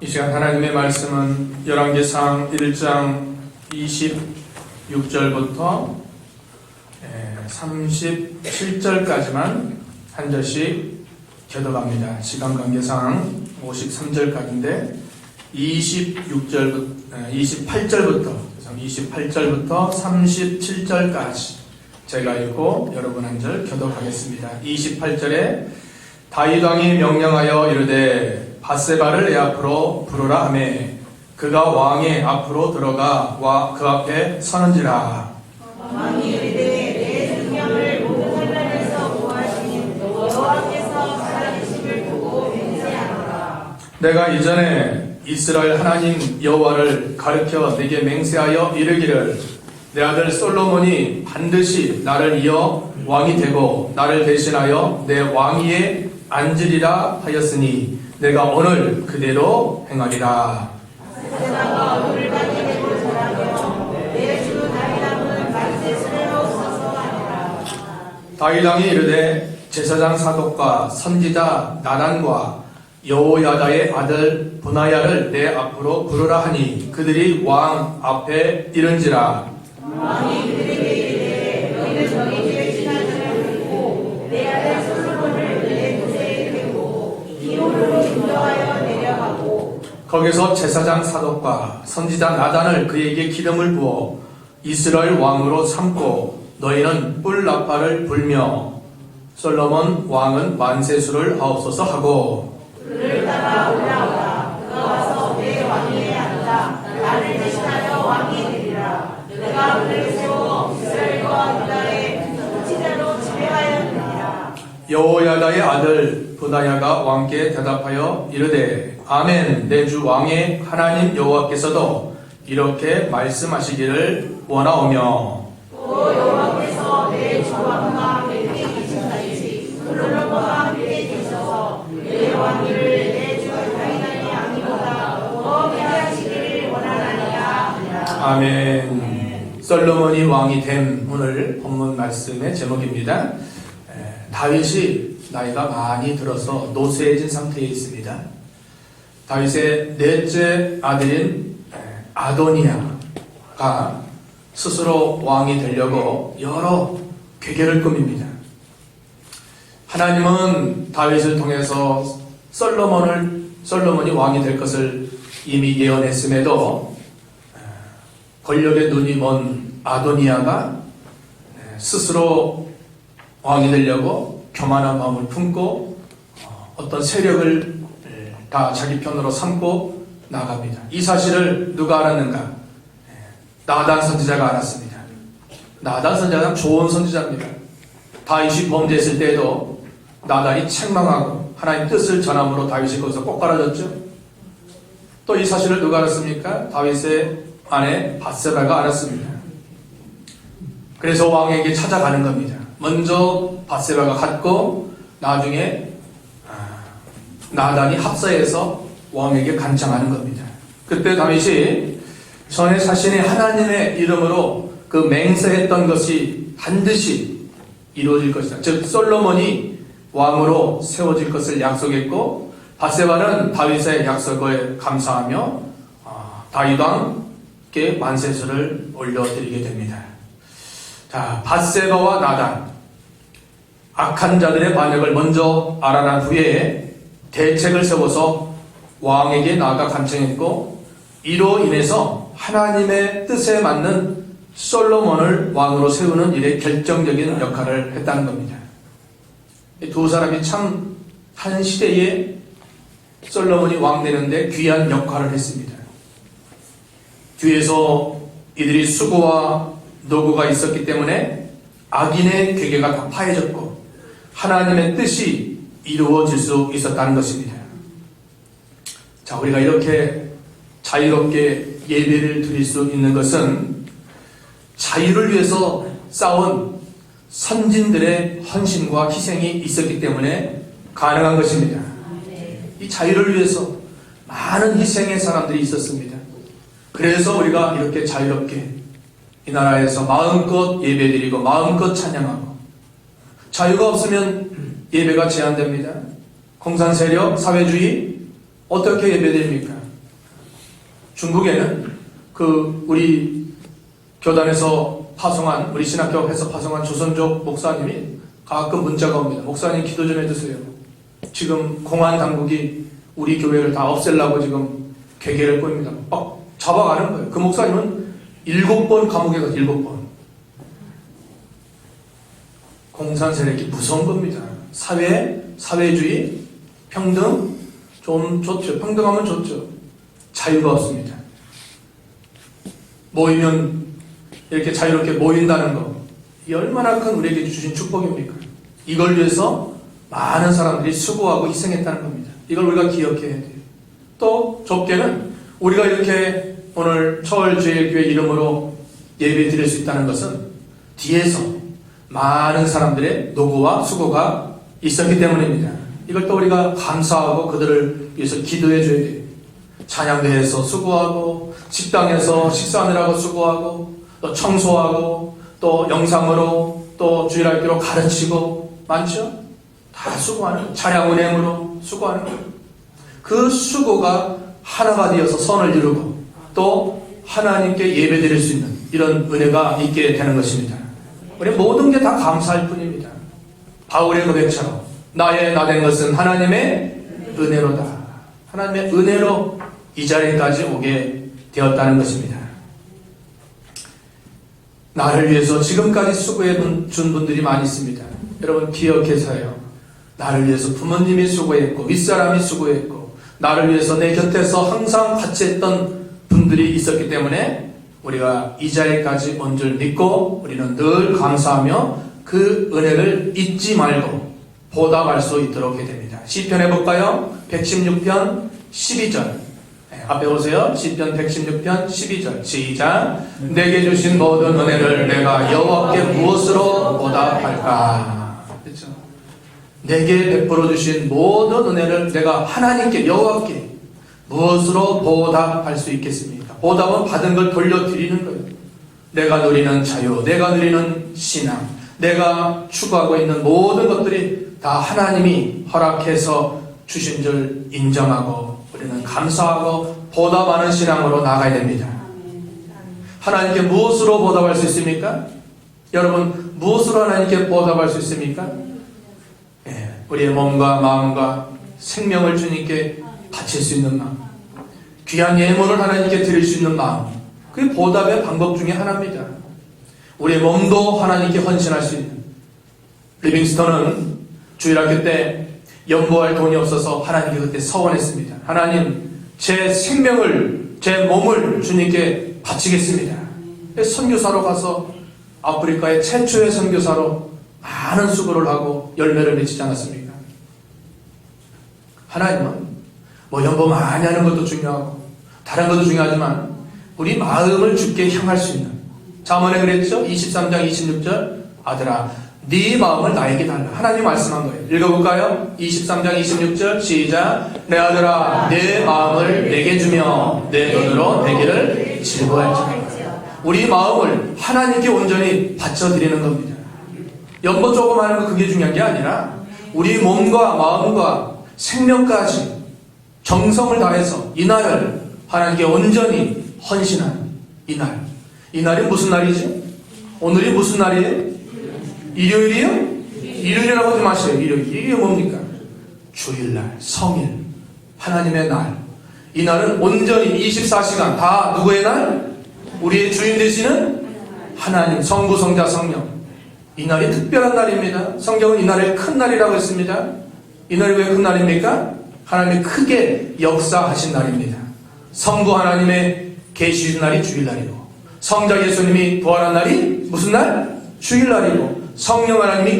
이 시간 하나님의 말씀은 열왕기상 1장 26절부터 37절까지만 한 절씩 교독합니다. 시간 관계상 53절까지인데 28절부터 37절까지 제가 읽고 여러분 한 절 교독하겠습니다. 28절에 다윗 왕이 명령하여 이르되 밧세바를 내 앞으로 부르라 하매 그가 왕의 앞으로 들어가 그 앞에 서는지라. 왕이 이르되 내 생명을 모든 환난에서 구하시는 여호와께서 살아계심을 보고 맹세하노라. 내가 이전에 이스라엘 하나님 여호와를 가르쳐 내게 맹세하여 이르기를 내 아들 솔로몬이 반드시 나를 이어 왕이 되고 나를 대신하여 내 왕위에 앉으리라 하였으니 내가 오늘 그대로 행하리라. 밧세바가 오늘까지 되고 자라며 내 주 다윗 왕은 만세스레로 서서 하니라. 다윗 왕이 이르되 제사장 사독과 선지자 나단과 여호야다의 아들 브나야를 내 앞으로 부르라 하니 그들이 왕 앞에 이른지라. 왕이 그들에게 이르되 너희는 너희 죄 지난 자를 부르고 내 아들 솔로몬을 내 곳에 데리고 기온으로 인도하여 내려가고 거기서 제사장 사독과 선지자 나단을 그에게 기름을 부어 이스라엘 왕으로 삼고 너희는 뿔 나팔을 불며 솔로몬 왕은 만세수를 하옵소서 하고 그를 따라 올라오라. 그가 와서 내 왕위에 앉아 나를 대신하여 왕이 되리라. 내가 그를 세워 이스라엘과 유다의 통치자로 지배하였느니라. 여호야다의 아들 브나야가 왕께 대답하여 이르되 아멘. 내 주 왕의 하나님 여호와께서도 이렇게 말씀하시기를 원하오며 또 여호와께서 내 주 왕과 함께 계신다지 솔로몬과 함께 계셔서 내 왕위를 내 주 다윗의 왕위보다 더 위하시기를 원하나니라 하니라. 아멘. 솔로몬이 왕이 된 오늘 본문 말씀의 제목입니다. 다윗이 나이가 많이 들어서 노쇠해진 상태에 있습니다. 다윗의 넷째 아들인 아도니아가 스스로 왕이 되려고 여러 괴계를 꾸밉니다. 하나님은 다윗을 통해서 솔로몬이 왕이 될 것을 이미 예언했음에도 권력의 눈이 먼 아도니아가 스스로 왕이 되려고 교만한 마음을 품고 어떤 세력을 다 자기 편으로 삼고 나갑니다. 이 사실을 누가 알았는가? 나단 선지자가 알았습니다. 나단 선지자는 좋은 선지자입니다. 다윗이 범죄했을 때에도 나단이 책망하고 하나님 뜻을 전함으로 다윗이 거기서 꼭 깔아줬죠. 또 이 사실을 누가 알았습니까? 다윗의 아내 밧세바가 알았습니다. 그래서 왕에게 찾아가는 겁니다. 먼저 밧세바가 갔고 나중에 나단이 합사해서 왕에게 간청하는 겁니다. 그때 다윗이 전에 사신의 하나님의 이름으로 그 맹세했던 것이 반드시 이루어질 것이다. 즉 솔로몬이 왕으로 세워질 것을 약속했고 밧세바는 다윗의 약속을 감사하며 다윗 왕께 만세수를 올려드리게 됩니다. 자, 밧세바와 나단 악한 자들의 반역을 먼저 알아난 후에 대책을 세워서 왕에게 나아가 간청했고 이로 인해서 하나님의 뜻에 맞는 솔로몬을 왕으로 세우는 일에 결정적인 역할을 했다는 겁니다. 이 두 사람이 참 한 시대에 솔로몬이 왕 되는데 귀한 역할을 했습니다. 뒤에서 이들이 수고와 노고가 있었기 때문에 악인의 괴계가 다 파해졌고 하나님의 뜻이 이루어질 수 있었다는 것입니다. 자, 우리가 이렇게 자유롭게 예배를 드릴 수 있는 것은 자유를 위해서 싸운 선진들의 헌신과 희생이 있었기 때문에 가능한 것입니다. 이 자유를 위해서 많은 희생의 사람들이 있었습니다. 그래서 우리가 이렇게 자유롭게 이 나라에서 마음껏 예배드리고 마음껏 찬양하고 자유가 없으면 예배가 제한됩니다. 공산세력, 사회주의, 어떻게 예배드립니까? 중국에는 우리 교단에서 파송한, 우리 신학교에서 파송한 조선족 목사님이 가끔 문자가 옵니다. 목사님 기도 좀 해주세요. 지금 공안 당국이 우리 교회를 다 없애려고 지금 괴계를 꿉니다. 막 잡아가는 거예요. 그 목사님은 7번 감옥에 가서 7번. 공산 세력이 무서운 겁니다. 사회주의, 평등, 좀 좋죠. 평등하면 좋죠. 자유가 없습니다. 모이면 이렇게 자유롭게 모인다는 거, 이 얼마나 큰 우리에게 주신 축복입니까? 이걸 위해서 많은 사람들이 수고하고 희생했다는 겁니다. 이걸 우리가 기억해야 돼요. 또 좁게는 우리가 이렇게 오늘 처월제일교회 이름으로 예배 드릴 수 있다는 것은 뒤에서 많은 사람들의 노고와 수고가 있었기 때문입니다. 이걸 또 우리가 감사하고 그들을 위해서 기도해 줘야 돼요. 찬양대에서 수고하고, 식당에서 식사하느라고 수고하고, 또 청소하고, 또 영상으로, 또 주일학교로 가르치고, 많죠? 다 수고하는 거예요. 차량운행으로 수고하는 거예요. 그 수고가 하나가 되어서 선을 이루고, 또 하나님께 예배 드릴 수 있는 이런 은혜가 있게 되는 것입니다. 우리 모든 게 다 감사할 뿐입니다. 바울의 고백처럼 나의 나 된 것은 하나님의 은혜로다. 하나님의 은혜로 이 자리까지 오게 되었다는 것입니다. 나를 위해서 지금까지 수고해 준 분들이 많이 있습니다. 여러분 기억해서요. 나를 위해서 부모님이 수고했고, 윗사람이 수고했고, 나를 위해서 내 곁에서 항상 같이 했던 분들이 있었기 때문에 우리가 이 자리까지 온 줄 믿고 우리는 늘 감사하며 그 은혜를 잊지 말고 보답할 수 있도록 해야 됩니다. 시편 해볼까요? 116편 12절. 앞에 보세요. 시편 116편 12절. 시작. 내게 주신 모든 은혜를 내가 여호와께 무엇으로 보답할까? 그렇죠? 내게 베풀어 주신 모든 은혜를 내가 하나님께, 여호와께 무엇으로 보답할 수 있겠습니까? 보답은 받은 걸 돌려드리는 거예요. 내가 누리는 자유, 내가 누리는 신앙, 내가 추구하고 있는 모든 것들이 다 하나님이 허락해서 주신 줄 인정하고 우리는 감사하고 보답하는 신앙으로 나가야 됩니다. 하나님께 무엇으로 보답할 수 있습니까? 여러분, 무엇으로 하나님께 보답할 수 있습니까? 우리의 몸과 마음과 생명을 주님께 바칠 수 있는 마음, 귀한 예물을 하나님께 드릴 수 있는 마음, 그게 보답의 방법 중에 하나입니다. 우리의 몸도 하나님께 헌신할 수 있는. 리빙스턴은 주일학교 때 연보할 돈이 없어서 하나님께 그때 서원했습니다. 하나님, 제 생명을, 제 몸을 주님께 바치겠습니다. 선교사로 가서 아프리카의 최초의 선교사로 많은 수고를 하고 열매를 맺지 않았습니까? 하나님은 연보 많이 하는 것도 중요하고 다른 것도 중요하지만 우리 마음을 주께 향할 수 있는, 잠언에 그랬죠? 23장 26절 아들아 네 마음을 나에게 달라. 하나님 말씀한 거예요. 읽어볼까요? 23장 26절 시작. 내 아들아 내 마음을 내게 주며 내 눈으로 내 길을 즐거워할지어다. 우리 마음을 하나님께 온전히 바쳐드리는 겁니다. 연보 조금 하는 거 그게 중요한 게 아니라 우리 몸과 마음과 생명까지 정성을 다해서 이 날을 하나님께 온전히 헌신하는 이 날. 이 날이 무슨 날이지? 오늘이 무슨 날이에요? 일요일이요? 일요일이라고 하지 마세요. 일요일. 이게 뭡니까? 주일날, 성일, 하나님의 날. 이 날은 온전히 24시간 다 누구의 날? 우리의 주인 되시는 하나님, 성부, 성자, 성령. 이 날이 특별한 날입니다. 성경은 이 날을 큰 날이라고 했습니다. 이 날이 왜 큰 날입니까? 하나님이 크게 역사하신 날입니다. 성부 하나님의 계시된 날이 주일날이고, 성자 예수님이 부활한 날이 무슨 날? 주일날이고, 성령 하나님이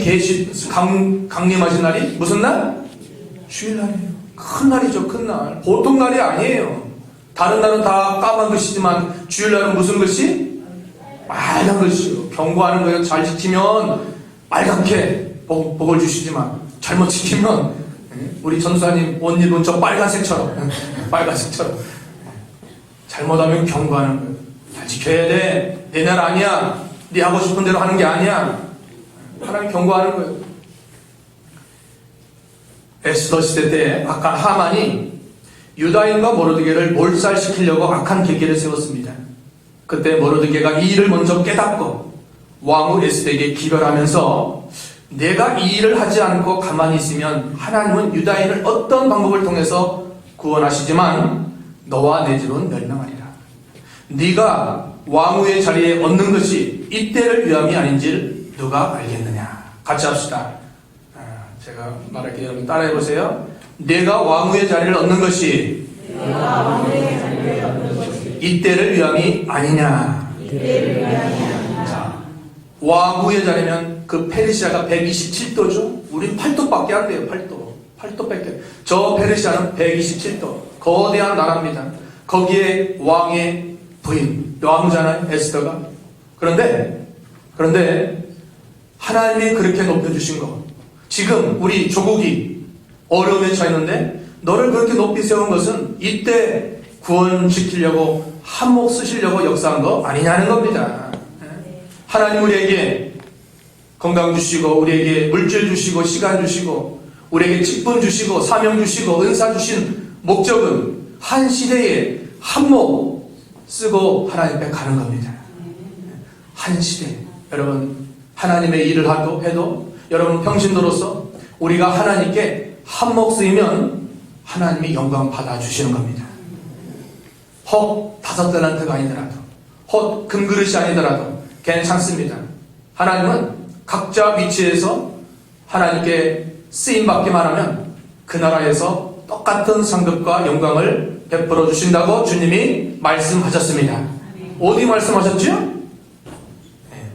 강림하신 날이 무슨 날? 주일날이에요. 큰 날이죠. 큰 날. 보통 날이 아니에요. 다른 날은 다 까만 글씨지만 주일날은 무슨 글씨? 빨간 글씨로 경고하는 거예요. 잘 지키면 빨갛게 복을 주시지만 잘못 지키면 우리 전수사님 옷 입은 저 빨간색처럼 잘못하면 경고하는 거예요. 잘 지켜야 돼. 내 날 아니야. 네 하고 싶은 대로 하는 게 아니야. 하나님 경고하는 거예요. 에스더 시대 때 아까 하만이 유다인과 모르드게를 몰살시키려고 악한 계계를 세웠습니다. 그때 모르드게가 이 일을 먼저 깨닫고 왕후 에스더에게 기별하면서 내가 이 일을 하지 않고 가만히 있으면 하나님은 유다인을 어떤 방법을 통해서 구원하시지만 너와 내 집은 멸망하리라. 네가 왕후의 자리에 얻는 것이 이때를 위함이 아닌지를 누가 알겠느냐. 같이 합시다. 제가 말할게요. 여러분 따라해 보세요. 내가 왕후의 자리를 얻는 것이 이때를 위함이 아니냐. 자, 왕후의 자리면 그 페르시아가 127도죠. 우린 8도밖에 안 돼요. 8도밖에. 저 페르시아는 127도. 거대한 나라입니다. 거기에 왕의 부인, 왕자는 에스더가. 그런데 하나님이 그렇게 높여주신 것. 지금 우리 조국이 어려움에 처했는데 너를 그렇게 높이 세운 것은 이때 구원시키려고 한몫 쓰시려고 역사한 거 아니냐는 겁니다. 하나님 우리에게 건강 주시고 우리에게 물질 주시고 시간 주시고 우리에게 직분 주시고 사명 주시고 은사 주신 목적은 한 시대에 한몫 쓰고 하나님 앞에 가는 겁니다. 한 시대. 여러분 하나님의 일을 해도 여러분 평신도로서 우리가 하나님께 한몫 쓰이면 하나님이 영광 받아주시는 겁니다. 혹 5달란트가 아니더라도 혹 금그릇이 아니더라도 괜찮습니다. 하나님은 각자 위치에서 하나님께 쓰임받기만 하면 그 나라에서 똑같은 상급과 영광을 베풀어 주신다고 주님이 말씀하셨습니다. 어디 말씀하셨죠?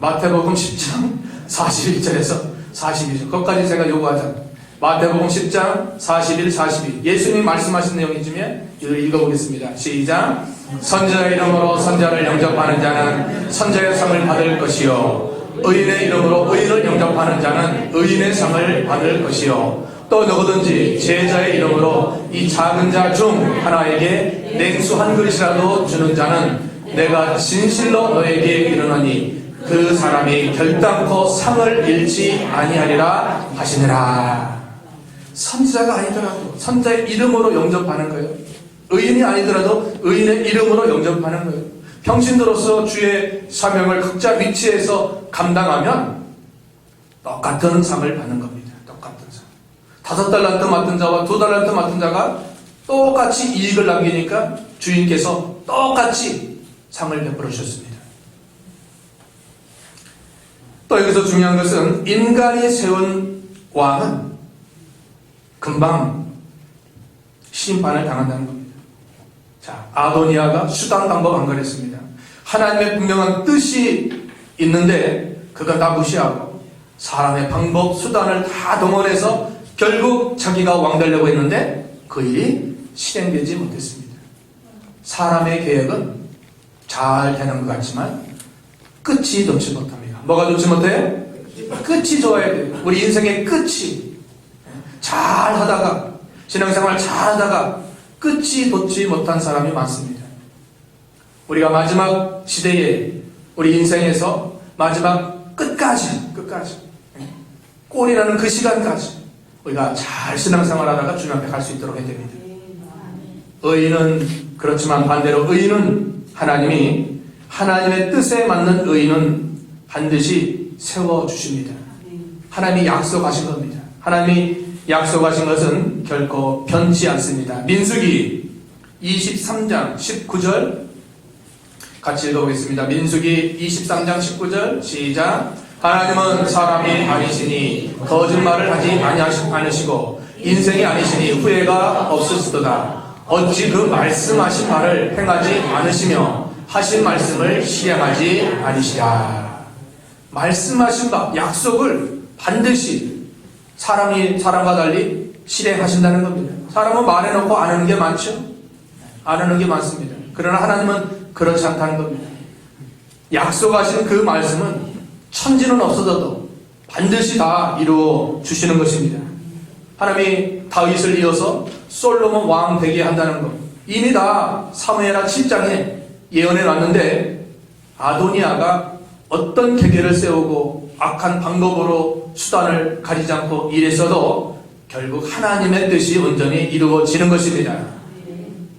마태복음 10장 41절에서 42절. 거기까지 제가 요구하자. 마태복음 10장 41, 42. 예수님이 말씀하신 내용 중에 읽어보겠습니다. 시작. 선지자의 이름으로 선지자를 영접하는 자는 선지자의 상을 받을 것이요 의인의 이름으로 의인을 영접하는 자는 의인의 상을 받을 것이요 또 누구든지 제자의 이름으로 이 작은 자 중 하나에게 냉수 한 그릇이라도 주는 자는 내가 진실로 너에게 이르노니 그 사람이 결단코 상을 잃지 아니하리라 하시니라. 선지자가 아니더라도 선지자의 이름으로 영접하는 거예요. 의인이 아니더라도 의인의 이름으로 영접하는 거예요. 평신도로서 주의 사명을 각자 위치에서 감당하면 똑같은 상을 받는 겁니다. 똑같은 상. 5달란트 맡은 자와 2달란트 맡은 자가 똑같이 이익을 남기니까 주인께서 똑같이 상을 베풀어 주셨습니다. 또 여기서 중요한 것은 인간이 세운 왕은 금방 심판을 당한다는 겁니다. 자, 아도니아가 수단 방법 안 그랬습니다. 하나님의 분명한 뜻이 있는데 그건 다 무시하고 사람의 방법, 수단을 다 동원해서 결국 자기가 왕 되려고 했는데 그 일이 실행되지 못했습니다. 사람의 계획은 잘 되는 것 같지만 끝이 좋지 못합니다. 뭐가 좋지 못해요? 끝이 좋아야 돼요. 우리 인생의 끝이 잘 하다가 신앙생활 잘 하다가 끝이 돋지 못한 사람이 많습니다. 우리가 마지막 시대에 우리 인생에서 마지막 끝까지 꼴이라는 그 시간까지 우리가 잘 신앙생활 하다가 주님 앞에 갈 수 있도록 해야 됩니다. 의인은 그렇지만 반대로 의인은 하나님이 하나님의 뜻에 맞는 의인은 반드시 세워주십니다. 하나님이 약속하신 겁니다. 하나님이 약속하신 것은 결코 변치 않습니다. 민수기 23장 19절 같이 읽어보겠습니다. 민수기 23장 19절 시작. 하나님은 사람이 아니시니 거짓말을 하지 않으시고 인생이 아니시니 후회가 없으시도다. 어찌 그 말씀하신 말을 행하지 않으시며 하신 말씀을 실행하지 않으시랴. 말씀하신 바 약속을 반드시 사람과 달리 실행하신다는 겁니다. 사람은 말해놓고 안 하는 게 많죠? 안 하는 게 많습니다. 그러나 하나님은 그렇지 않다는 겁니다. 약속하신 그 말씀은 천지는 없어져도 반드시 다 이루어 주시는 것입니다. 하나님이 다윗을 이어서 솔로몬 왕 되게 한다는 것 이미 다 사무엘하 7장에 예언해 놨는데 아도니아가 어떤 계계를 세우고 악한 방법으로 수단을 가리지 않고 일했어도 결국 하나님의 뜻이 온전히 이루어지는 것입니다.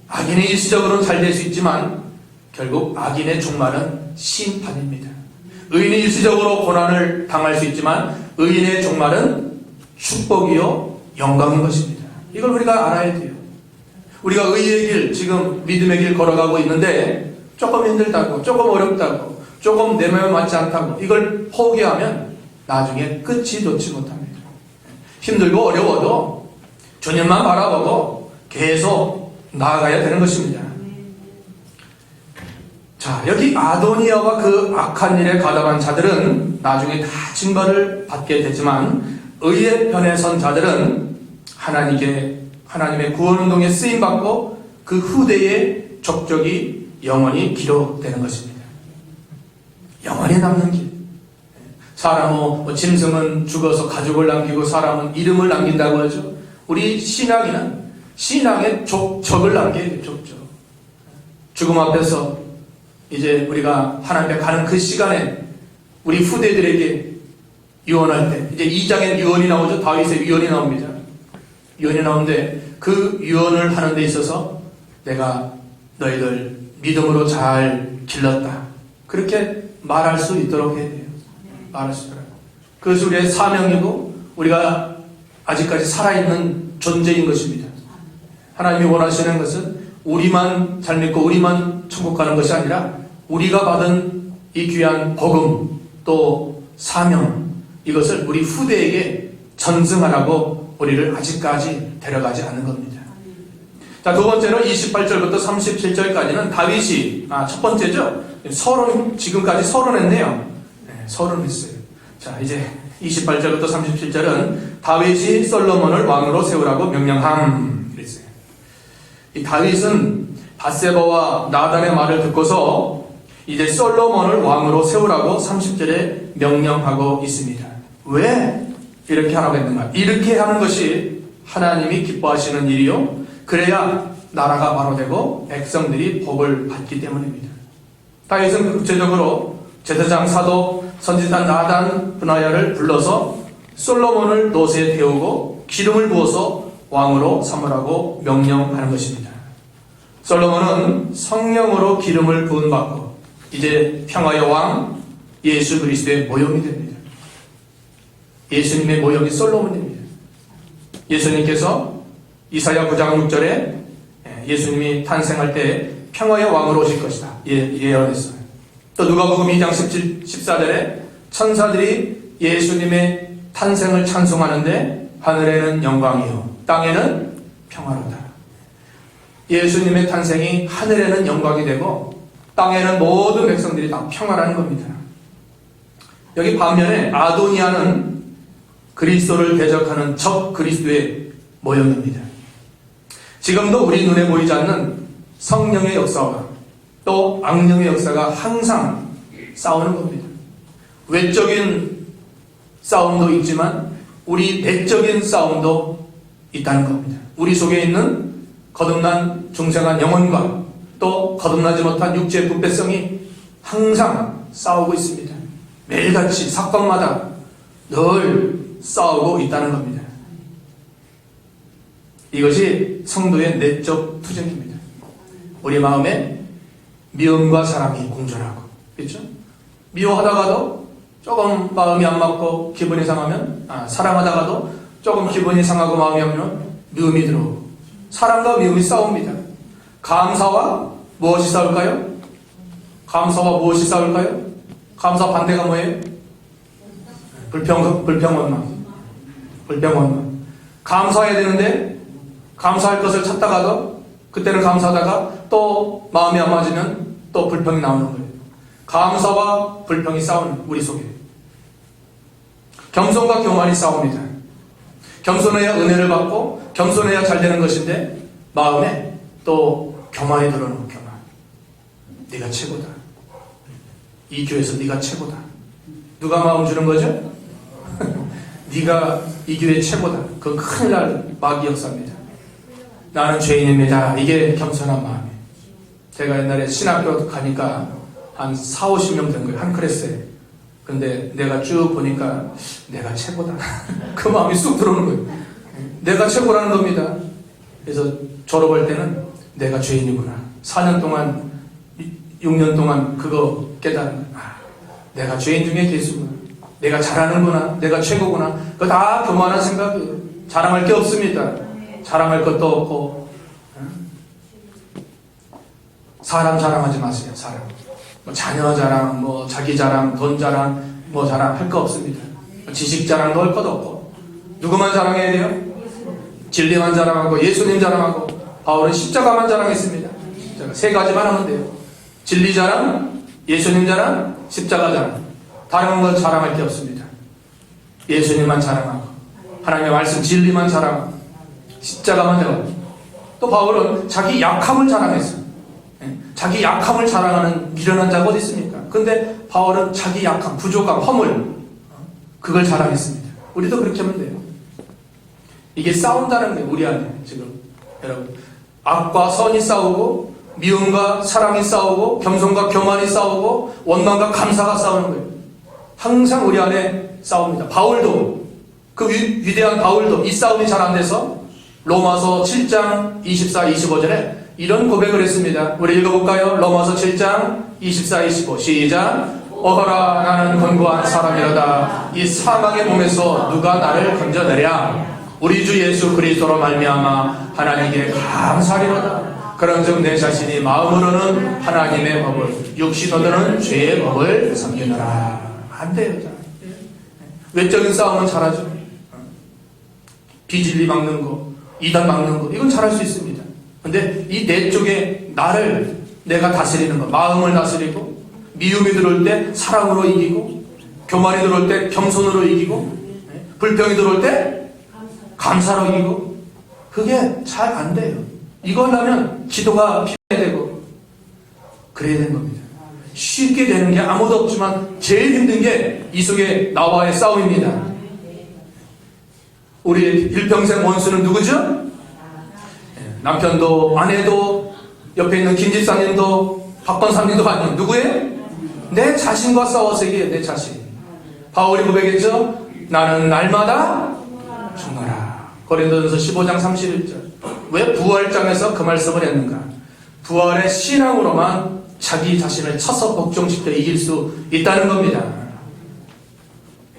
악인이 일시적으로는 잘 될 수 있지만 결국 악인의 종말은 심판입니다. 의인이 일시적으로 고난을 당할 수 있지만 의인의 종말은 축복이요 영광인 것입니다. 이걸 우리가 알아야 돼요. 우리가 의의 길, 지금 믿음의 길 걸어가고 있는데 조금 힘들다고, 조금 어렵다고, 조금 내 마음에 맞지 않다고 이걸 포기하면 나중에 끝이 놓지 못합니다. 힘들고 어려워도 주님만 바라보고 계속 나아가야 되는 것입니다. 자, 여기 아도니아와 그 악한 일에 가담한 자들은 나중에 다 징벌을 받게 되지만 의의 편에 선 자들은 하나님의 구원운동에 쓰임받고 그 후대의 족적이 영원히 기록되는 것입니다. 영원히 남는 길. 사람은 짐승은 죽어서 가족을 남기고 사람은 이름을 남긴다고 하죠. 우리 신앙인은 신앙의 족적을 남겨야 돼요. 족적. 죽음 앞에서 이제 우리가 하나님 앞에 가는 그 시간에 우리 후대들에게 유언할 때 이제 2장엔 유언이 나오죠. 다윗의 유언이 나옵니다. 유언이 나오는데 그 유언을 하는 데 있어서 내가 너희들 믿음으로 잘 길렀다. 그렇게 말할 수 있도록 해야 돼요. 말할 수 있도록. 그것이 우리의 사명이고 우리가 아직까지 살아있는 존재인 것입니다. 하나님이 원하시는 것은 우리만 잘 믿고 우리만 천국 가는 것이 아니라 우리가 받은 이 귀한 복음 또 사명 이것을 우리 후대에게 전승하라고 우리를 아직까지 데려가지 않는 겁니다. 자, 두 번째는 28절부터 37절까지는 다윗이 첫 번째죠. 지금까지 서론했네요. 네, 서론했어요. 자, 이제 28절부터 37절은 다윗이 솔로몬을 왕으로 세우라고 명령함 그랬어요. 이 다윗은 밧세바와 나단의 말을 듣고서 이제 솔로몬을 왕으로 세우라고 30절에 명령하고 있습니다. 왜 이렇게 하라고 했는가? 이렇게 하는 것이 하나님이 기뻐하시는 일이요. 그래야 나라가 바로 되고 백성들이 복을 받기 때문입니다. 다윗은 구체적으로 제사장 사독 선지자 나단 브나야를 불러서 솔로몬을 노새에 태우고 기름을 부어서 왕으로 삼으라고 명령하는 것입니다. 솔로몬은 성령으로 기름을 부음받고 이제 평화의 왕 예수 그리스도의 모형이 됩니다. 예수님의 모형이 솔로몬입니다. 예수님께서 이사야 9장 6절에 예수님이 탄생할 때 평화의 왕으로 오실 것이다 예언했어요. 또 누가복음 2장 14절에 천사들이 예수님의 탄생을 찬송하는데 하늘에는 영광이요 땅에는 평화로다. 예수님의 탄생이 하늘에는 영광이 되고 땅에는 모든 백성들이 다 평화라는 겁니다. 여기 반면에 아도니아는 그리스도를 대적하는 적 그리스도의 모형입니다. 지금도 우리 눈에 보이지 않는 성령의 역사와 또 악령의 역사가 항상 싸우는 겁니다. 외적인 싸움도 있지만 우리 내적인 싸움도 있다는 겁니다. 우리 속에 있는 거듭난 중생한 영혼과 또 거듭나지 못한 육체의 부패성이 항상 싸우고 있습니다. 매일같이 사건마다 늘 싸우고 있다는 겁니다. 이것이 성도의 내적 투쟁입니다. 우리 마음에 미움과 사랑이 공존하고, 그렇죠? 미워하다가도 조금 마음이 안 맞고 기분이 상하면, 사랑하다가도 조금 기분이 상하고 마음이 안 맞으면 미움이 들어오고, 사랑과 미움이 싸웁니다. 감사와 무엇이 싸울까요? 감사와 무엇이 싸울까요? 감사 반대가 뭐예요? 불평원망. 감사해야 되는데 감사할 것을 찾다가도 그때는 감사하다가 또 마음이 안 맞으면 또 불평이 나오는 거예요. 감사와 불평이 싸우는 우리 속에. 겸손과 교만이 싸웁니다. 겸손해야 은혜를 받고 겸손해야 잘 되는 것인데 마음에 또 교만이 들어오는 교만. 네가 최고다. 이 교회에서 네가 최고다. 누가 마음 주는 거죠? 네가 이 교회 최고다. 그 큰일 날 마귀 역사입니다. 나는 죄인입니다. 이게 겸손한 마음이에요. 제가 옛날에 신학교 가니까 한 4, 50명 된 거예요. 한 클래스에. 근데 내가 쭉 보니까 내가 최고다. 그 마음이 쑥 들어오는 거예요. 내가 최고라는 겁니다. 그래서 졸업할 때는 내가 죄인이구나. 4년 동안, 6년 동안 그거 깨달은 거야. 아, 내가 죄인 중에 괴수구나. 내가 잘하는구나. 내가 최고구나. 그거 다 교만한 생각이에요. 자랑할 게 없습니다. 자랑할 것도 없고. 사람 자랑하지 마세요. 사람. 뭐 자녀 자랑, 뭐 자기 자랑, 돈 자랑, 뭐 자랑 할 거 없습니다. 지식 자랑도 할 것도 없고. 누구만 자랑해야 돼요? 진리만 자랑하고 예수님 자랑하고. 바울은 십자가만 자랑했습니다. 십자가. 세 가지만 하면 돼요. 진리 자랑, 예수님 자랑, 십자가 자랑. 다른 건 자랑할 게 없습니다. 예수님만 자랑하고 하나님의 말씀 진리만 자랑하고 십자가만 자랑하고. 또 바울은 자기 약함을 자랑했어요. 자기 약함을 자랑하는 미련한 자가 어디 있습니까? 근데 바울은 자기 약함, 부족함, 허물 그걸 자랑했습니다. 우리도 그렇게 하면 돼요. 이게 싸운다는 거예요. 우리 안에 지금 여러분 악과 선이 싸우고 미움과 사랑이 싸우고 겸손과 교만이 싸우고 원망과 감사가 싸우는 거예요. 항상 우리 안에 싸웁니다. 바울도 그 위대한 바울도 이 싸움이 잘 안 돼서 로마서 7장 24, 25절에 이런 고백을 했습니다. 우리 읽어볼까요? 로마서 7장 24, 25 시작. 어허라 나는 권고한 사람이로다. 이 사망의 몸에서 누가 나를 건져내랴. 우리 주 예수 그리스도로 말미암아 하나님께 감사리로다. 그런즉 내 자신이 마음으로는 하나님의 법을 육신으로는 죄의 법을 섬기노라. 안 돼요. 외적인 싸움은 잘하죠. 비진리 막는 거, 이단 막는 거 이건 잘할 수 있습니다. 근데 이 내 쪽에 나를 내가 다스리는 거, 마음을 다스리고 미움이 들어올 때 사랑으로 이기고 교만이 들어올 때 겸손으로 이기고 불평이 들어올 때 감사로 이기고 그게 잘 안 돼요. 이거 하려면 기도가 필요해야 되고 그래야 되는 겁니다. 쉽게 되는 게 아무도 없지만 제일 힘든 게 이 속에 나와의 싸움입니다. 우리 일평생 원수는 누구죠? 남편도 아내도 옆에 있는 김집사님도 박건사님도 아니요. 누구예요? 내 자신과 싸워서 이게 내 자신. 바울이 고백했죠? 나는 날마다 죽노라. 고린도전서 15장 31절. 왜 부활장에서 그 말씀을 했는가? 부활의 신앙으로만 자기 자신을 쳐서 복종시켜 이길 수 있다는 겁니다.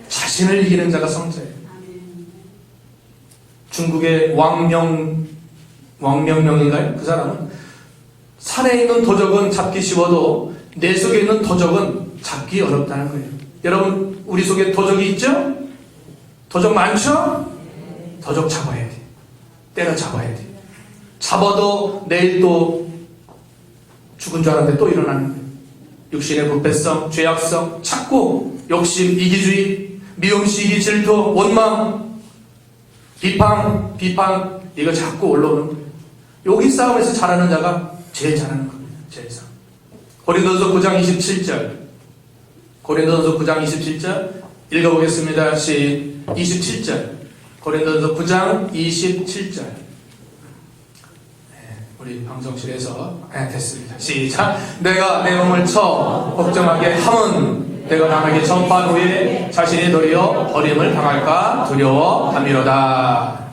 자신을 이기는 자가 성자예요. 중국의 왕명명인가요? 그 사람은 산에 있는 도적은 잡기 쉬워도 내 속에 있는 도적은 잡기 어렵다는 거예요. 여러분 우리 속에 도적이 있죠? 도적 많죠? 도적 잡아야 돼. 때려 잡아야 돼. 잡아도 내일 또 죽은 줄 알았는데 또 일어나는 거예요. 육신의 부패성, 죄악성, 착고, 욕심, 이기주의, 미움, 시기, 질투, 원망, 비판 이거 자꾸 올라오는 거예요. 여기 싸움에서 잘하는 자가 제일 잘하는 겁니다. 제일 상. 고린도전서 9장 27절. 고린도전서 9장 27절 읽어보겠습니다. 27절. 고린도전서 9장 27절. 우리 방송실에서 됐습니다. 시작. 내가 내 몸을 쳐 걱정하게 함은 내가 남에게 전파한 후에 자신이 도리어 버림을 당할까 두려워함이로다.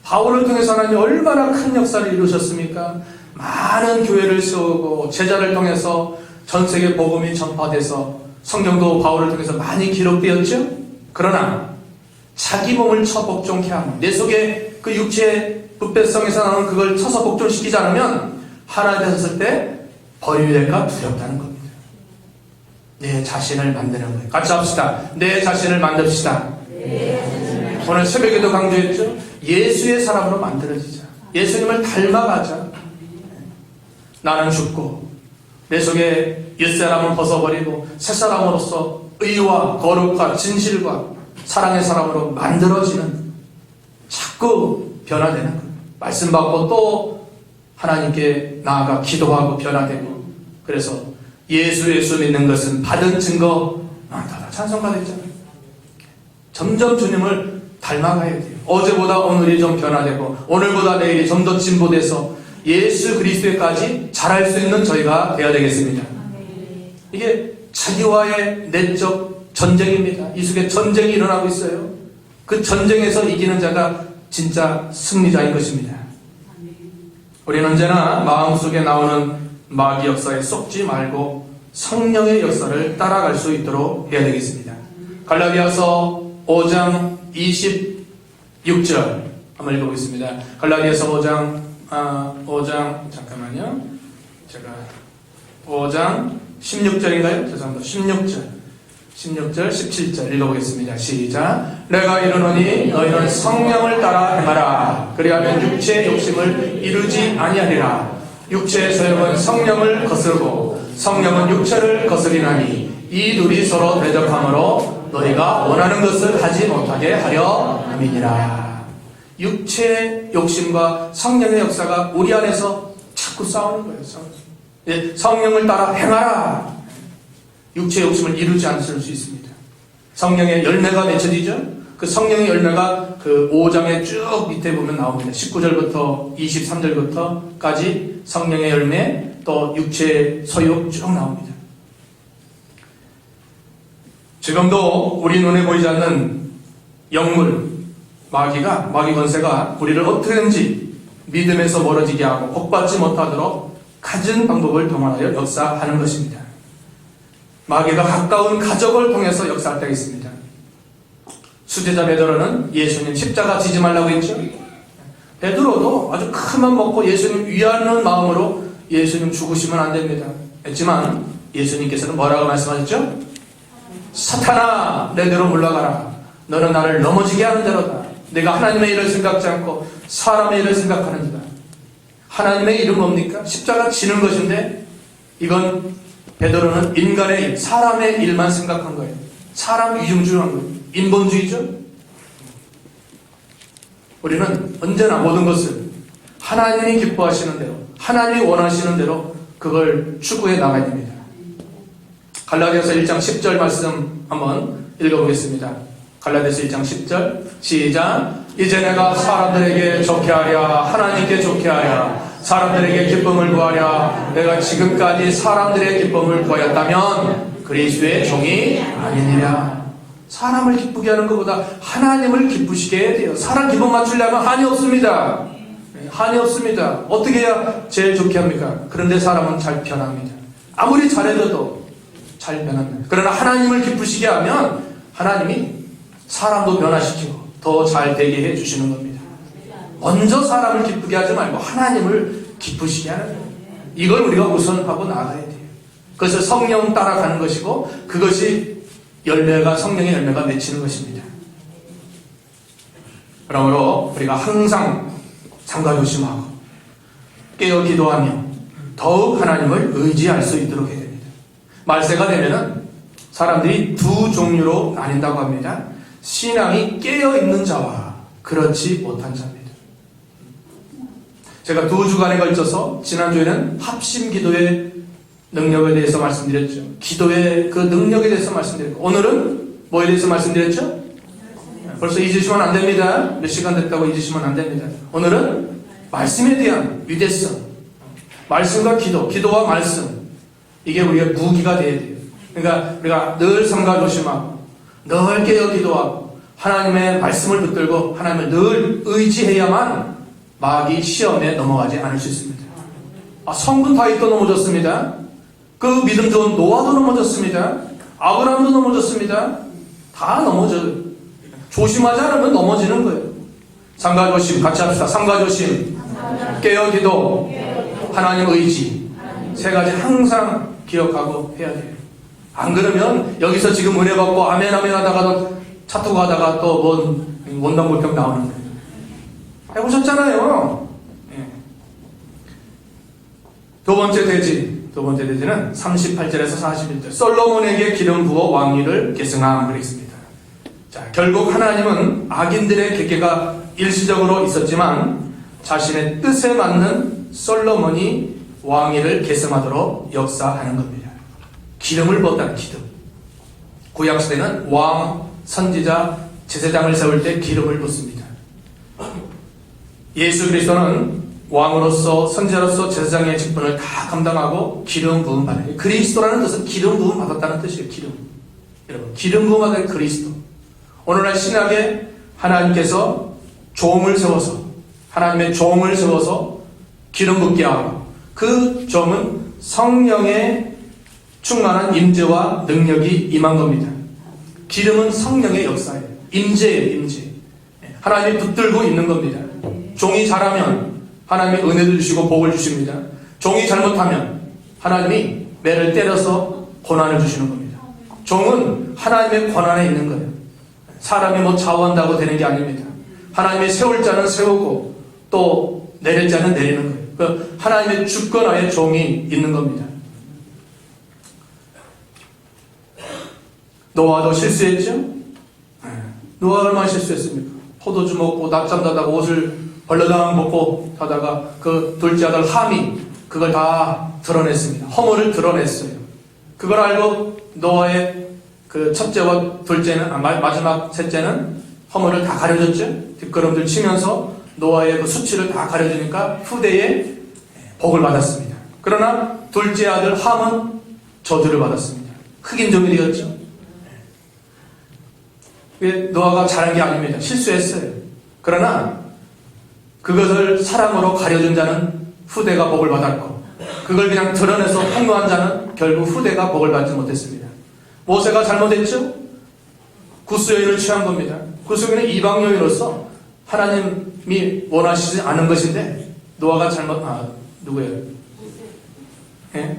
바울을 통해서 하나님이 얼마나 큰 역사를 이루셨습니까? 많은 교회를 세우고 제자를 통해서 전 세계 복음이 전파돼서 성경도 바울을 통해서 많이 기록되었죠. 그러나 자기 몸을 쳐 복종케 하면 내 속에 그 육체의 부패성에서 나오는 그걸 쳐서 복종시키지 않으면 하나님 되셨을 때 버림이 될까 두렵다는 겁니다. 내 자신을 만드는 거예요. 같이 합시다. 내 자신을 만듭시다. 오늘 새벽에도 강조했죠. 예수의 사람으로 만들어지자. 예수님을 닮아가자. 나는 죽고 내 속에 옛사람을 벗어버리고 새사람으로서 의와 거룩과 진실과 사랑의 사람으로 만들어지는 자꾸 변화되는 거예요. 말씀 받고 또 하나님께 나아가 기도하고 변화되고 그래서 예수 믿는 것은 받은 증거 많다. 찬송받았잖아요. 점점 주님을 닮아가야 돼요. 어제보다 오늘이 좀 변화되고 오늘보다 내일이 좀 더 진보돼서 예수 그리스도에까지 잘할 수 있는 저희가 되어야 되겠습니다. 이게 자기와의 내적 전쟁입니다. 이 속에 전쟁이 일어나고 있어요. 그 전쟁에서 이기는 자가 진짜 승리자인 것입니다. 우리는 언제나 마음속에 나오는 마귀 역사에 쏙지 말고 성령의 역사를 따라갈 수 있도록 해야 되겠습니다. 갈라디아서 5장 26절 한번 읽어보겠습니다. 갈라디아서 5장 잠깐만요. 제가 5장 16절인가요? 죄송합니다. 16절, 17절 읽어보겠습니다. 시작. 내가 이르노니 너희는 성령을 따라 행하라. 그리하면 육체의 욕심을 이루지 아니하리라. 육체의 소욕은 성령을 거스르고 성령은 육체를 거스리나니 이 둘이 서로 대적함으로 너희가 원하는 것을 하지 못하게 하려 함이니라. 육체의 욕심과 성령의 역사가 우리 안에서 자꾸 싸우는 거예요. 성령을 따라 행하라. 육체의 욕심을 이루지 않을 수 있습니다. 성령의 열매가 맺혀지죠. 그 성령의 열매가 그 5장의 쭉 밑에 보면 나옵니다. 19절부터 23절부터까지 성령의 열매, 또 육체의 소욕 쭉 나옵니다. 지금도 우리 눈에 보이지 않는 영물, 마귀 권세가 우리를 어떻게든지 믿음에서 멀어지게 하고 복받지 못하도록 갖은 방법을 동원하여 역사하는 것입니다. 마귀가 가까운 가족을 통해서 역사할 때가 있습니다. 수제자 베드로는 예수님 십자가 지지 말라고 했죠. 베드로도 아주 큰 맘 먹고 예수님 위하는 마음으로 예수님 죽으시면 안 됩니다 했지만 예수님께서는 뭐라고 말씀하셨죠? 사탄아, 내대로 물러가라. 너는 나를 넘어지게 하는 대로다. 내가 하나님의 일을 생각지 않고 사람의 일을 생각하는지다. 하나님의 일은 뭡니까? 십자가 지는 것인데 이건 베드로는 인간의 일, 사람의 일만 생각한 거예요. 사람 위중주의한 거예요. 인본주의죠. 우리는 언제나 모든 것을 하나님이 기뻐하시는 대로, 하나님이 원하시는 대로 그걸 추구해 나가야 됩니다. 갈라디아서 1장 10절 말씀 한번 읽어보겠습니다. 갈라디아서 1장 10절 시작. 이제 내가 사람들에게 좋게 하랴 하나님께 좋게 하랴 사람들에게 기쁨을 구하랴. 내가 지금까지 사람들의 기쁨을 구하였다면 그리스도의 종이 아니니라. 사람을 기쁘게 하는 것보다 하나님을 기쁘시게 해야 돼요. 사람 기분 맞추려면 한이 없습니다. 한이 없습니다. 어떻게 해야 제일 좋게 합니까? 그런데 사람은 잘 변합니다. 아무리 잘해도 잘 변합니다. 그러나 하나님을 기쁘시게 하면 하나님이 사람도 변화시키고 더 잘 되게 해주시는 겁니다. 먼저 사람을 기쁘게 하지 말고 하나님을 기쁘시게 하는 거예요. 이걸 우리가 우선하고 나가야 돼요. 그래서 성령 따라가는 것이고 그것이 열매가 성령의 열매가 맺히는 것입니다. 그러므로 우리가 항상 삼가조심하고 깨어 기도하며 더욱 하나님을 의지할 수 있도록 해야 됩니다. 말세가 되면은 사람들이 두 종류로 나뉜다고 합니다. 신앙이 깨어있는 자와 그렇지 못한 자입니다. 제가 2주간에 걸쳐서 지난주에는 합심기도의 능력에 대해서 말씀드렸죠. 기도의 그 능력에 대해서 말씀드렸고 오늘은 뭐에 대해서 말씀드렸죠? 벌써 잊으시면 안 됩니다. 몇 시간 됐다고 잊으시면 안 됩니다. 오늘은 말씀에 대한 위대성, 말씀과 기도, 기도와 말씀, 이게 우리의 무기가 되어야 돼요. 그러니까 우리가 늘 삼가조심하고 늘 깨어 기도하고 하나님의 말씀을 붙들고 하나님을 늘 의지해야만 마귀 시험에 넘어가지 않을 수 있습니다. 성분 다윗도 넘어졌습니다. 그 믿음 좋은 노아도 넘어졌습니다. 아브라함도 넘어졌습니다. 다 넘어져요. 조심하지 않으면 넘어지는 거예요. 삼가조심 같이 합시다. 삼가조심, 깨어 기도, 하나님 의지, 세 가지 항상 기억하고 해야 돼요. 안 그러면 여기서 지금 은혜 받고 아멘 아멘 하다가도 차 타고 가다가 또 뭔 원당불평 나오는 거예요. 해보셨잖아요. 예. 두 번째 돼지는 38절에서 41절. 솔로몬에게 기름 부어 왕위를 계승함 그랬습니다. 자, 결국 하나님은 악인들의 객계가 일시적으로 있었지만 자신의 뜻에 맞는 솔로몬이 왕위를 계승하도록 역사하는 겁니다. 기름을 부었다는 기름. 구약시대는 왕, 선지자, 제사장을 세울 때 기름을 붓습니다. 예수 그리스도는 왕으로서 선지자로서 제사장의 직분을 다 감당하고 기름 부음 받아요. 그리스도라는 뜻은 기름 부음 받았다는 뜻이에요. 기름. 여러분, 기름 부음 받은 그리스도. 오늘날 신약에 하나님께서 종을 세워서 하나님의 종을 세워서 기름 붓게 하고 그 점은 성령의 충만한 임재와 능력이 임한 겁니다. 기름은 성령의 역사예요. 임재예요, 임재. 하나님이 붙들고 있는 겁니다. 종이 잘하면 하나님이 은혜를 주시고 복을 주십니다. 종이 잘못하면 하나님이 매를 때려서 고난을 주시는 겁니다. 종은 하나님의 권한에 있는 거예요. 사람이 뭐 좌우한다고 되는 게 아닙니다. 하나님이 세울 자는 세우고 또 내릴 자는 내리는 거예요. 그 하나님의 주권하에 종이 있는 겁니다. 노아도 실수했죠? 노아가 얼마나 실수했습니까? 포도주 먹고 낮잠 자다가 옷을 벌러덩 벗고 하다가 그 둘째 아들 함이 그걸 다 드러냈습니다. 허물을 드러냈어요. 그걸 알고 노아의 그 첫째와 둘째는 마지막 셋째는 허물을 다 가려줬죠. 뒷걸음질 치면서 노아의 그 수치를 다 가려주니까 후대에 복을 받았습니다. 그러나 둘째 아들 함은 저주를 받았습니다. 흑인 종이 되었죠. 노아가 잘한 게 아닙니다. 실수했어요. 그러나 그것을 사랑으로 가려준 자는 후대가 복을 받았고 그걸 그냥 드러내서 폭로한 자는 결국 후대가 복을 받지 못했습니다. 모세가 잘못했죠? 구스여인을 취한 겁니다. 구스여인은 이방 여인으로서 하나님이 원하시지 않은 것인데 노아가 누구예요? 예?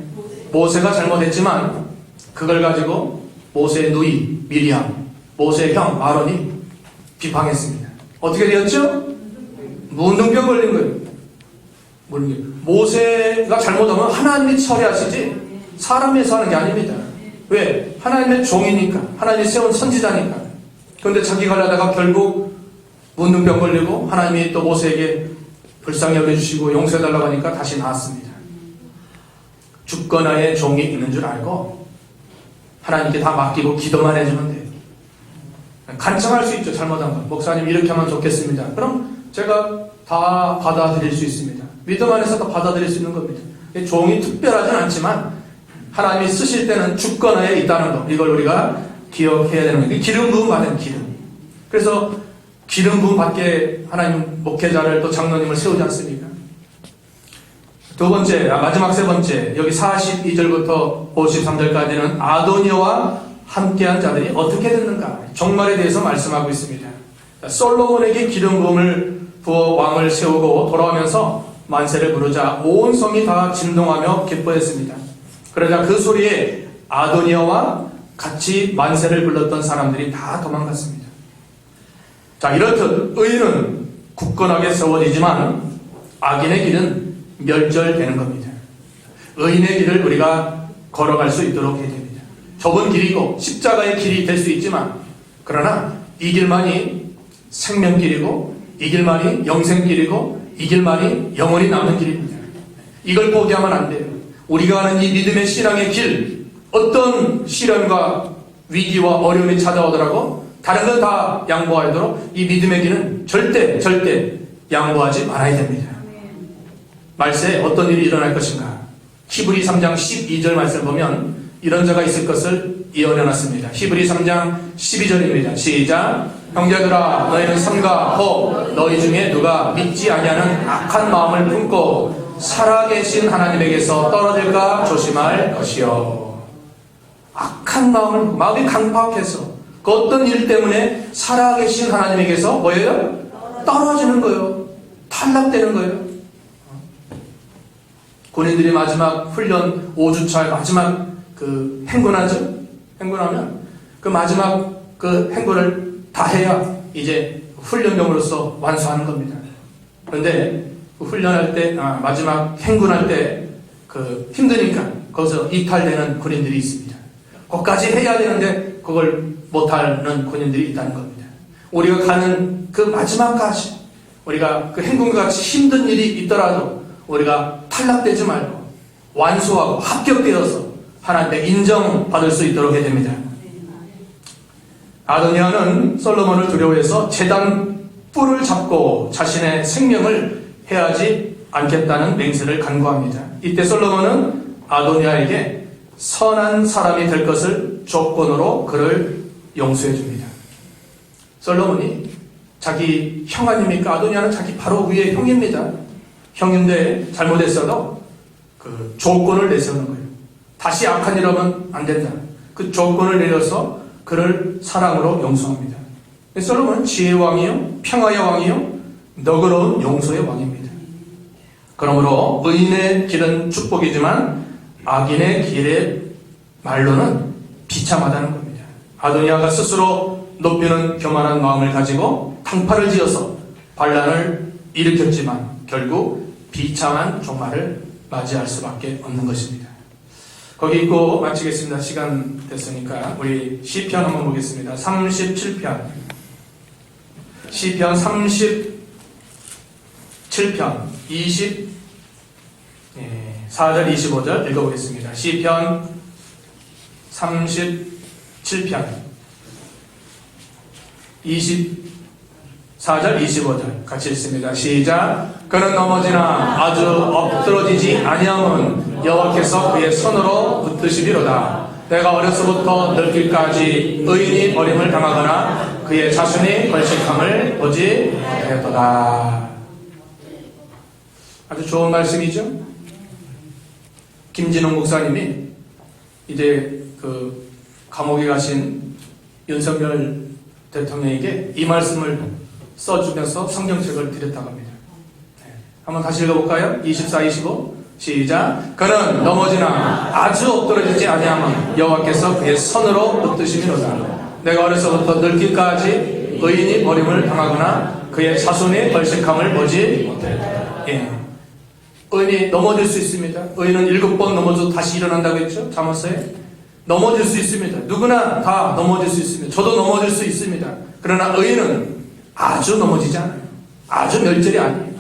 모세가 잘못했지만 그걸 가지고 모세의 누이 미리암, 모세의 형 아론이 비방했습니다. 어떻게 되었죠? 문둥병 걸린 거예요. 모세가 잘못하면 하나님이 처리하시지 사람이 해서 하는 게 아닙니다. 왜? 하나님의 종이니까, 하나님이 세운 선지자니까. 그런데 자기가 하려다가 결국 문둥병 걸리고 하나님이 또 모세에게 불쌍히 여겨주시고 용서해달라고 하니까 다시 나았습니다. 주권하에 종이 있는 줄 알고 하나님께 다 맡기고 기도만 해주면 돼요. 간청할 수 있죠. 잘못한 거. 목사님 이렇게 하면 좋겠습니다. 그럼 제가 다 받아들일 수 있습니다. 믿음 안에서 다 받아들일 수 있는 겁니다. 종이 특별하진 않지만 하나님이 쓰실 때는 주권하에 있다는 거. 이걸 우리가 기억해야 되는 거예요. 기름 부음 받은 기름. 그래서 기름 부음 받게 하나님 목회자를 또 장로님을 세우지 않습니까? 두 번째, 마지막 세 번째, 여기 42절부터 53절까지는 아도니아와 함께한 자들이 어떻게 됐는가 종말에 대해서 말씀하고 있습니다. 솔로몬에게 기름 부음을 부어 왕을 세우고 돌아오면서 만세를 부르자 온 성이 다 진동하며 기뻐했습니다. 그러자 그 소리에 아도니아와 같이 만세를 불렀던 사람들이 다 도망갔습니다. 자, 이렇듯 의인은 굳건하게 세워지지만 악인의 길은 멸절되는 겁니다. 의인의 길을 우리가 걸어갈 수 있도록 해야 됩니다. 좁은 길이고 십자가의 길이 될 수 있지만 그러나 이 길만이 생명길이고 이 길만이 영생길이고 이 길만이 영원히 남는 길입니다. 이걸 포기하면 안 돼요. 우리가 가는 이 믿음의 신앙의 길, 어떤 시련과 위기와 어려움이 찾아오더라도 다른 건 다 양보하도록 이 믿음의 길은 절대 양보하지 말아야 됩니다. 말세에 어떤 일이 일어날 것인가? 히브리 3장 12절 말씀을 보면 이런 자가 있을 것을 예언해놨습니다. 히브리 3장 12절입니다. 시작. 형제들아 너희는 삼가 혹 너희 중에 누가 믿지 아니하는 악한 마음을 품고 살아계신 하나님에게서 떨어질까 조심할 것이요. 악한 마음이 강팍해서 그 어떤 일 때문에 살아계신 하나님에게서 뭐예요? 떨어지는 거예요. 탈락되는 거예요. 군인들이 마지막 훈련 5주차 마지막 그 행군하죠. 행군하면 그 마지막 그 행군을 다 해야 이제 훈련병으로서 완수하는 겁니다. 그런데 그 훈련할 때 마지막 행군할 때 그 힘드니까 거기서 이탈되는 군인들이 있습니다. 거기까지 해야 되는데 그걸 못하는 군인들이 있다는 겁니다. 우리가 가는 그 마지막까지 우리가 그 행군과 같이 힘든 일이 있더라도 우리가 탈락되지 말고 완수하고 합격되어서 하나님께 인정받을 수 있도록 해야 됩니다. 아도니아는 솔로몬을 두려워해서 제단 뿔을 잡고 자신의 생명을 해하지 않겠다는 맹세를 간구합니다. 이때 솔로몬은 아도니아에게 선한 사람이 될 것을 조건으로 그를 용서해 줍니다. 솔로몬이 자기 형 아닙니까? 아도니아는 자기 바로 위의 형입니다. 형인데 잘못했어도 그 조건을 내세우는 거예요. 다시 악한 일 하면 안 된다. 그 조건을 내려서 그를 사랑으로 용서합니다. 솔로몬은 지혜의 왕이요, 평화의 왕이요, 너그러운 용서의 왕입니다. 그러므로 의인의 길은 축복이지만 악인의 길의 말로는 비참하다는 겁니다. 아도니아가 스스로 높이는 교만한 마음을 가지고 탕파를 지어서 반란을 일으켰지만 결국 비참한 종말을 맞이할 수밖에 없는 것입니다. 거기 있고 마치겠습니다. 시간 됐으니까 우리 시편 한번 보겠습니다. 37편 시편 37편 24절 25절 읽어보겠습니다. 시편 37편 24절 25절 같이 읽습니다. 시작. 그는 넘어지나 아주 엎드러지지 아니함은 여호와께서 그의 손으로 붙드시리로다. 내가 어려서부터 늙기까지 의인이 버림을 당하거나 그의 자손이 벌식함을 보지 못하였도다. 아주 좋은 말씀이죠. 김진웅 목사님이 이제 그 감옥에 가신 윤석열 대통령에게 이 말씀을 써주면서 성경책을 드렸다고 합니다. 한번 다시 읽어볼까요? 24, 25 시작. 그는 넘어지나 아주 엎드러지지 아니하면 여호와께서 그의 손으로 붙드시미로다. 내가 어려서부터 늙기까지 의인이 버림을 당하거나 그의 자손이 벌식함을 보지 못하였다. 의인이 넘어질 수 있습니다. 의인은 7번 넘어져도 다시 일어난다고 했죠? 잠언서에. 넘어질 수 있습니다. 누구나 다 넘어질 수 있습니다. 저도 넘어질 수 있습니다. 그러나 의인은 아주 넘어지지 않아요. 아주 멸절이 아니에요.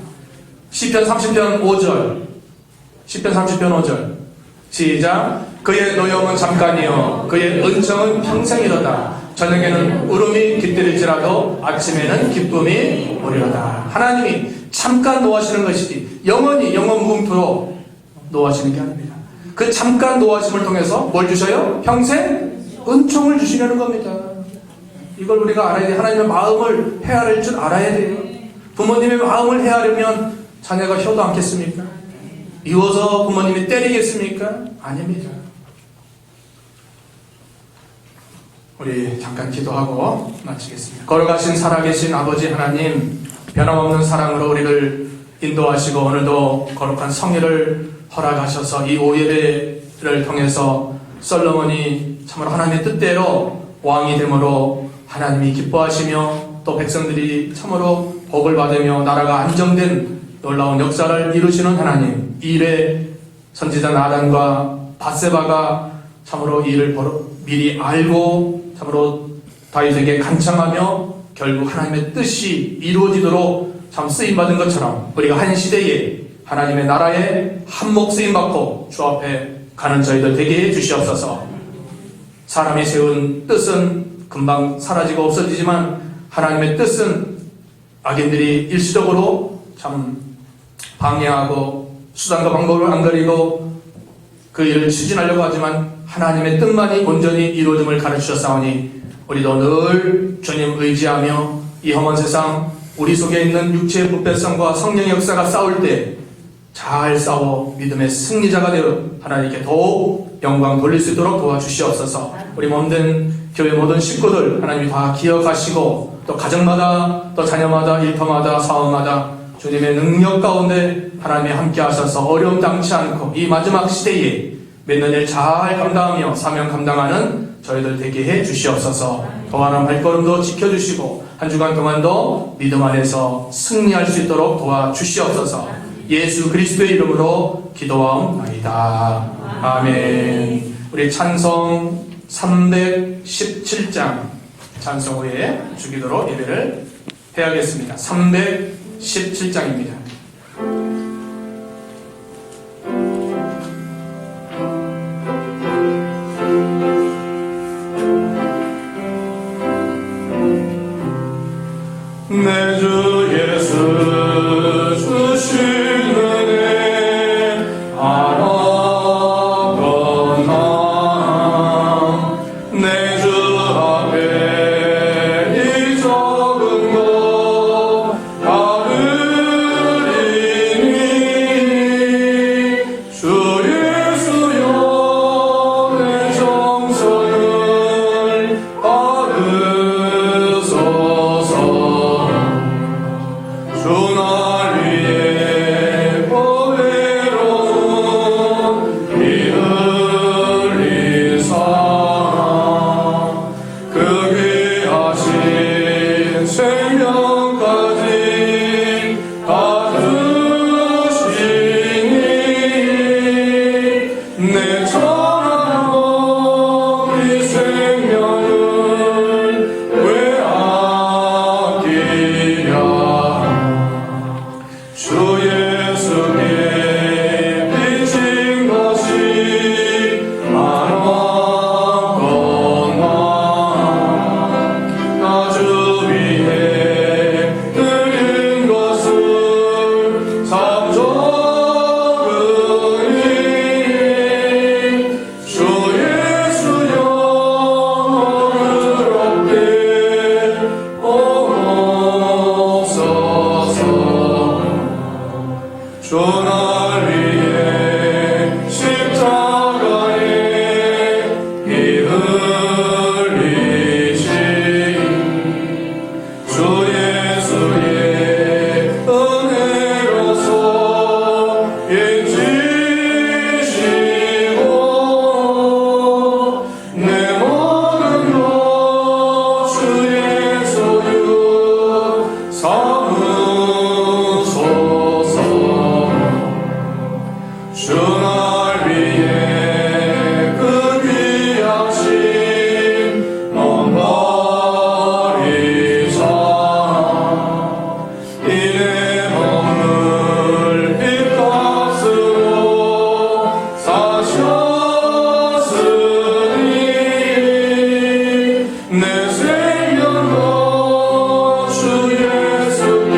시편 30편 5절 시편 30편 5절 시작. 그의 노염은 잠깐이요 그의 은총은 평생이로다. 저녁에는 울음이 깃들일지라도 아침에는 기쁨이 오리로다. 하나님이 잠깐 노하시는 것이지 영원히 영원무궁토록 노하시는 게 아닙니다. 그 잠깐 노하심을 통해서 뭘 주셔요? 평생 은총을 주시려는 겁니다. 이걸 우리가 알아야 돼요. 하나님의 마음을 헤아릴 줄 알아야 돼요. 부모님의 마음을 헤아리면 자녀가 효도 않겠습니까? 미워서 부모님이 때리겠습니까? 아닙니다. 우리 잠깐 기도하고 마치겠습니다. 걸어가신 살아계신 아버지 하나님, 변함없는 사랑으로 우리를 인도하시고 오늘도 거룩한 성회를 허락하셔서 이 오예배를 통해서 솔로몬이 참으로 하나님의 뜻대로 왕이 되므로 하나님이 기뻐하시며 또 백성들이 참으로 복을 받으며 나라가 안정된 놀라운 역사를 이루시는 하나님, 이 일에 선지자 나단과 밧세바가 참으로 이 일을 미리 알고 참으로 다윗에게 간청하며 결국 하나님의 뜻이 이루어지도록 참 쓰임받은 것처럼 우리가 한 시대에 하나님의 나라에 한몫 쓰임받고 주 앞에 가는 저희들 되게 해주시옵소서. 사람이 세운 뜻은 금방 사라지고 없어지지만 하나님의 뜻은 악인들이 일시적으로 참 방해하고 수단과 방법을 안 가리고 그 일을 추진하려고 하지만 하나님의 뜻만이 온전히 이루어짐을 가르치셨사오니 우리도 늘 주님 의지하며 이 험한 세상 우리 속에 있는 육체의 부패성과 성령의 역사가 싸울 때 잘 싸워 믿음의 승리자가 되어 하나님께 더욱 영광 돌릴 수 있도록 도와주시옵소서. 우리 몸된 교회 모든 식구들 하나님이 다 기억하시고 또 가정마다 또 자녀마다 일터마다 사업마다 주님의 능력 가운데 하나님이 함께 하셔서 어려움 당치 않고 이 마지막 시대에 맺는 일 잘 감당하며 사명 감당하는 저희들 되게 해 주시옵소서. 또한 발걸음도 지켜주시고 한 주간 동안도 믿음 안에서 승리할 수 있도록 도와주시옵소서. 예수 그리스도의 이름으로 기도하옵나이다. 아멘. 우리 찬송 317장 찬송 후에 주기도로 예배를 해야겠습니다. 317장입니다. 내 주 예수 주신 은혜 알아보나 내 주 앞에 이 적은 것 아름다운 내 전하고 이 생명을 왜 아끼랴. 주 예수께 빚진 것이 많았건만 나 주 위해 드린 것을 참 적으니 주 예수여 그렇게 오옵소서. 주 날 위해 십자가에 피 흘리신 주 예수의 은혜로서 인지시고 내 모든 것 주 예수여 삼으소서. 주 날 위해 그 귀하신 몸 버리사 이 내 몸을 핏값으로 사셨으니 내 생명도 주 예수께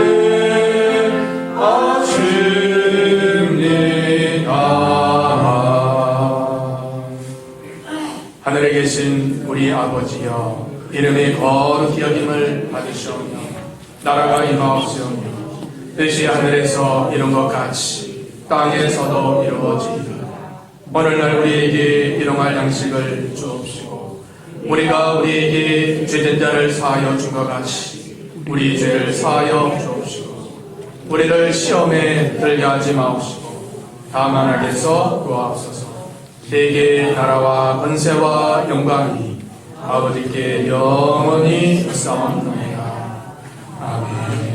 바칩니다. 하늘에 계신 우리 아버지여, 이름이 거룩히 여김을 받으시오며 나라가 임하옵시오며 뜻이 하늘에서 이룬 것 같이 땅에서도 이루어지이다. 오늘날 우리에게 일용할 양식을 주옵시고 우리가 우리에게 죄된 자를 사하여 준 것 같이 우리 죄를 사하여 주옵시고 우리를 시험에 들게 하지 마옵시고 다만 악에서 구하옵소서. 대개 나라와 권세와 영광이 아버지께 영원히 있사옵나이다. 아멘.